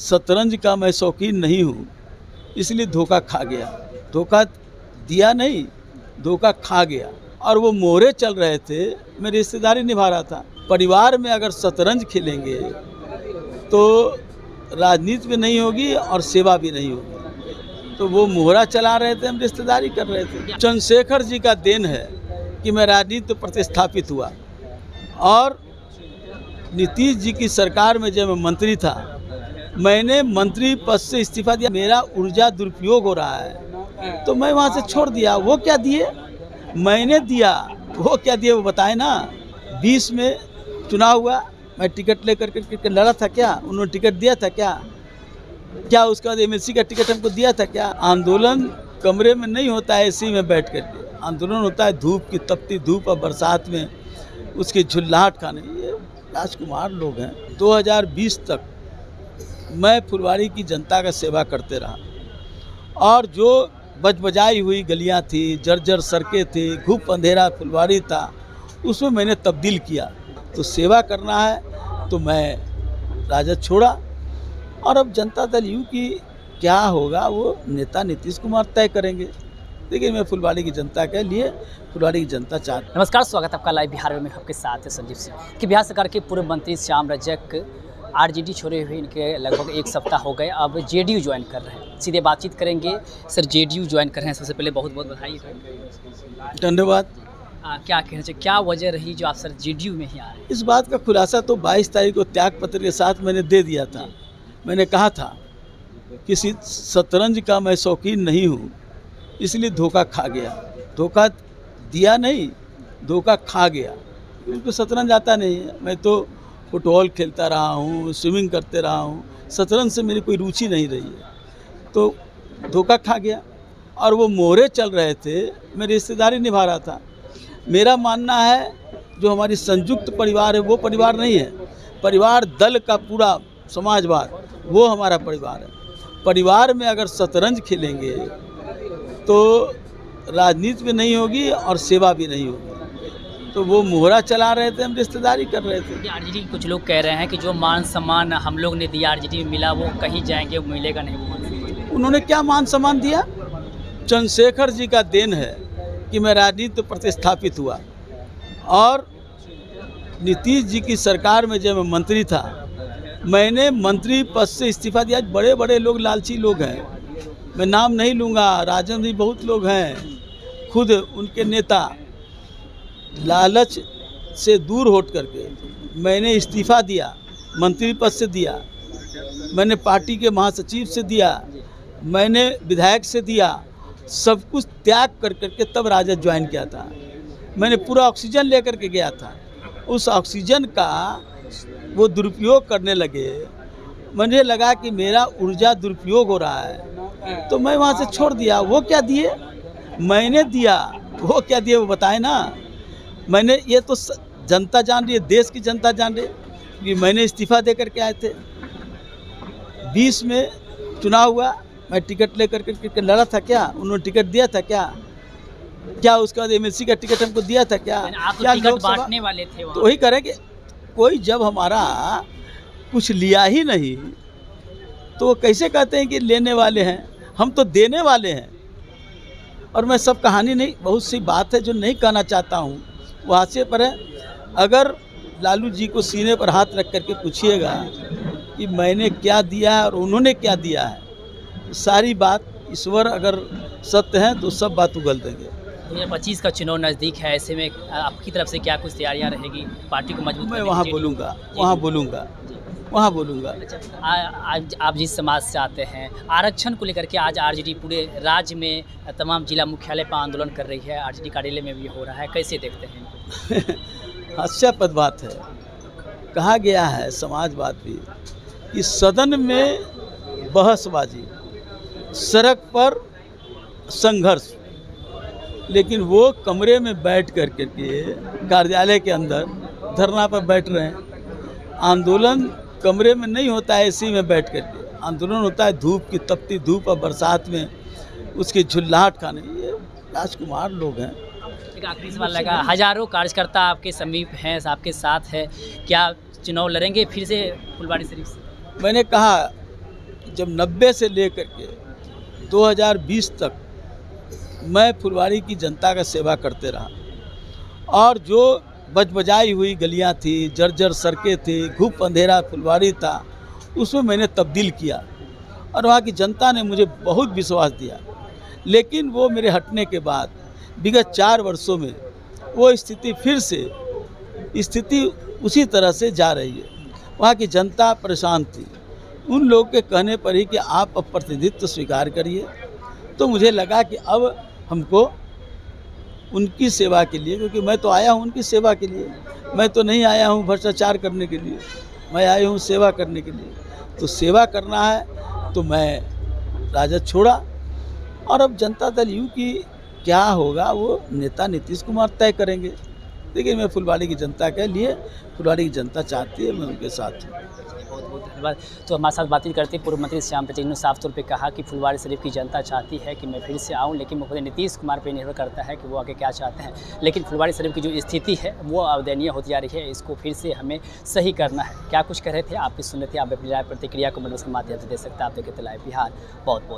शतरंज का मैं शौकीन नहीं हूँ, इसलिए धोखा खा गया। धोखा दिया नहीं, धोखा खा गया। और वो मोहरे चल रहे थे, मैं रिश्तेदारी निभा रहा था। परिवार में अगर शतरंज खेलेंगे तो राजनीति भी नहीं होगी और सेवा भी नहीं होगी। तो वो मोहरा चला रहे थे, हम रिश्तेदारी कर रहे थे। चंद्रशेखर जी का देन है कि मैं राजनीति में प्रतिस्थापित हुआ। और नीतीश जी की सरकार में जब मैं मंत्री था, मैंने मंत्री पद से इस्तीफा दिया। मेरा ऊर्जा दुरुपयोग हो रहा है तो मैं वहाँ से छोड़ दिया। वो क्या दिए, मैंने दिया। वो क्या दिए वो बताए ना। 20 में चुनाव हुआ, मैं टिकट लेकर के लड़ा था क्या? उन्होंने टिकट दिया था क्या? क्या उसके बाद एमएलसी का टिकट हमको दिया था क्या? आंदोलन कमरे में नहीं होता है एसी में बैठ करके, आंदोलन होता है धूप की तपती धूप और बरसात में उसकी झुल्लाहट खाने। ये राजकुमार लोग हैं। 2020 तक मैं फुलवारी की जनता का सेवा करते रहा और जो बजबजाई हुई गलियां थी, जर्जर सड़कें थी, घुप अंधेरा फुलवारी था, उसमें मैंने तब्दील किया। तो सेवा करना है तो मैं राजद छोड़ा। और अब जनता दल यू की क्या होगा वो नेता नीतीश कुमार तय करेंगे। लेकिन मैं फुलवारी की जनता के लिए, फुलवारी की जनता चाहती। नमस्कार, स्वागत है आपका लाइव बिहार में। आपके साथ है संजीव सिंह। कि बिहार सरकार के पूर्व मंत्री श्याम रजक आरजेडी छोड़े हुए इनके लगभग एक सप्ताह हो गए, अब जेडीयू ज्वाइन कर रहे हैं। सीधे बातचीत करेंगे। सर, जेडीयू ज्वाइन कर रहे हैं, सबसे पहले बहुत बहुत बधाई। धन्यवाद। क्या कहना चाहिए, क्या वजह रही जो आप सर जेडीयू में ही आ रहे हैं? इस बात का खुलासा तो 22 तारीख को त्याग पत्र के साथ मैंने दे दिया था। मैंने कहा था किसी शतरंज का मैं शौकीन नहीं हूँ, इसलिए धोखा खा गया। धोखा दिया नहीं, धोखा खा गया। क्योंकि शतरंज आता नहीं है। मैं तो फुटबॉल खेलता रहा हूँ, स्विमिंग करते रहा हूँ, शतरंज से मेरी कोई रुचि नहीं रही है। तो धोखा खा गया। और वो मोहरे चल रहे थे, मैं रिश्तेदारी निभा रहा था। मेरा मानना है जो हमारी संयुक्त परिवार है वो परिवार नहीं है। परिवार दल का पूरा समाजवाद, वो हमारा परिवार है। परिवार में अगर शतरंज खेलेंगे तो राजनीति भी नहीं होगी और सेवा भी नहीं होगी। तो वो मोहरा चला रहे थे, हम रिश्तेदारी कर रहे थे। आरजेडी कुछ लोग कह रहे हैं कि जो मान सम्मान हम लोग ने दिया आरजेडी में मिला, वो कहीं जाएंगे वो मिलेगा नहीं। वो उन्होंने क्या मान सम्मान दिया? चंद्रशेखर जी का देन है कि मैं राजनीति में प्रतिस्थापित हुआ। और नीतीश जी की सरकार में जब मैं मंत्री था, मैंने मंत्री पद से इस्तीफा दिया। बड़े बड़े लोग लालची लोग हैं, मैं नाम नहीं लूँगा, राजन भी बहुत लोग हैं, खुद उनके नेता लालच से दूर हट करके मैंने इस्तीफा दिया, मंत्री पद से दिया, मैंने पार्टी के महासचिव से दिया, मैंने विधायक से दिया, सब कुछ त्याग कर करके तब राजद ज्वाइन किया था। मैंने पूरा ऑक्सीजन लेकर के गया था। उस ऑक्सीजन का वो दुरुपयोग करने लगे। मुझे लगा कि मेरा ऊर्जा दुरुपयोग हो रहा है तो मैं वहाँ से छोड़ दिया। वो क्या दिए, मैंने दिया। वो क्या दिए वो बताए ना। मैंने, ये तो जनता जान रही है, देश की जनता जान रही है कि मैंने इस्तीफा दे करके आए थे। 20 में चुनाव हुआ, मैं टिकट लेकर के लड़ा था क्या? उन्होंने टिकट दिया था क्या? क्या उसके बाद एमएलसी का टिकट हमको दिया था क्या? क्या टिकट बांटने वाले थे? तो वही करेंगे। कोई जब हमारा कुछ लिया ही नहीं तो वो कैसे कहते हैं कि लेने वाले हैं? हम तो देने वाले हैं। और मैं सब कहानी नहीं, बहुत सी बात है जो नहीं कहना चाहता हूँ, वो हाशिए पर है। अगर लालू जी को सीने पर हाथ रख करके पूछिएगा कि मैंने क्या दिया है और उन्होंने क्या दिया है, सारी बात ईश्वर अगर सत्य है तो सब बात उगल देंगे। 2025 का चुनाव नज़दीक है, ऐसे में आपकी तरफ से क्या कुछ तैयारियां रहेगी पार्टी को मजबूत? मैं वहाँ बोलूँगा। अच्छा, आज आप जिस समाज से आते हैं, आरक्षण को लेकर के आज आरजेडी पूरे राज्य में तमाम जिला मुख्यालय पर आंदोलन कर रही है, आरजेडी कार्यालय में भी हो रहा है, कैसे देखते हैं? हास्यास्पद बात है। कहा गया है समाजवाद भी कि सदन में बहसबाजी, सड़क पर संघर्ष, लेकिन वो कमरे में बैठ कर के कार्यालय के अंदर धरना पर बैठ रहे हैं। आंदोलन कमरे में नहीं होता है एसी में बैठ कर के, आंदोलन होता है धूप की तपती धूप और बरसात में उसकी झुल्लाहट खाने। ये राजकुमार लोग हैं। एक आखिरी सवाल लगा, हजारों कार्यकर्ता आपके समीप हैं, आपके साथ है, क्या चुनाव लड़ेंगे फिर से फुलवारी शरीफ से? मैंने कहा जब 90 से लेकर के 2020 तक मैं फुलवारी की जनता का सेवा करते रहा और जो बजबजाई हुई गलियां थी, जर्जर सड़कें थी, घुप अंधेरा फुलवारी था, उसमें मैंने तब्दील किया और वहाँ की जनता ने मुझे बहुत विश्वास दिया। लेकिन वो मेरे हटने के बाद विगत 4 वर्षों में वो स्थिति फिर से उसी तरह से जा रही है। वहाँ की जनता परेशान थी। उन लोगों के कहने पर ही कि आप अब प्रतिनिधित्व स्वीकार करिए, तो मुझे लगा कि अब हमको उनकी सेवा के लिए, क्योंकि मैं तो आया हूँ उनकी सेवा के लिए, मैं तो नहीं आया हूँ भ्रष्टाचार करने के लिए, मैं आया हूँ सेवा करने के लिए। तो सेवा करना है तो मैं राजद छोड़ा और अब जनता दल यू की क्या होगा वो नेता नीतीश कुमार तय करेंगे। लेकिन मैं फुलवारी की जनता के लिए, फुलवारी की जनता चाहती है, मैं उनके साथ हूँ। बहुत बहुत धन्यवाद। तो हमारे साथ बातचीत करते पूर्व मंत्री श्याम प्रजापति ने साफ तौर पे कहा कि फुलवारी शरीफ की जनता चाहती है कि मैं फिर से आऊं, लेकिन मुख्यमंत्री नीतीश कुमार पे निर्भर करता है कि वो आगे क्या चाहते हैं। लेकिन फुलवारी शरीफ की जो स्थिति है वो अवदयनीय होती जा रही है, इसको फिर से हमें सही करना है। क्या कुछ कह रहे थे आप भी सुन रहे थे। आप अपनी राय प्रतिक्रिया को मनोज के माध्यम से दे सकते हैं। आप देखते लाइव बिहार। बहुत बहुत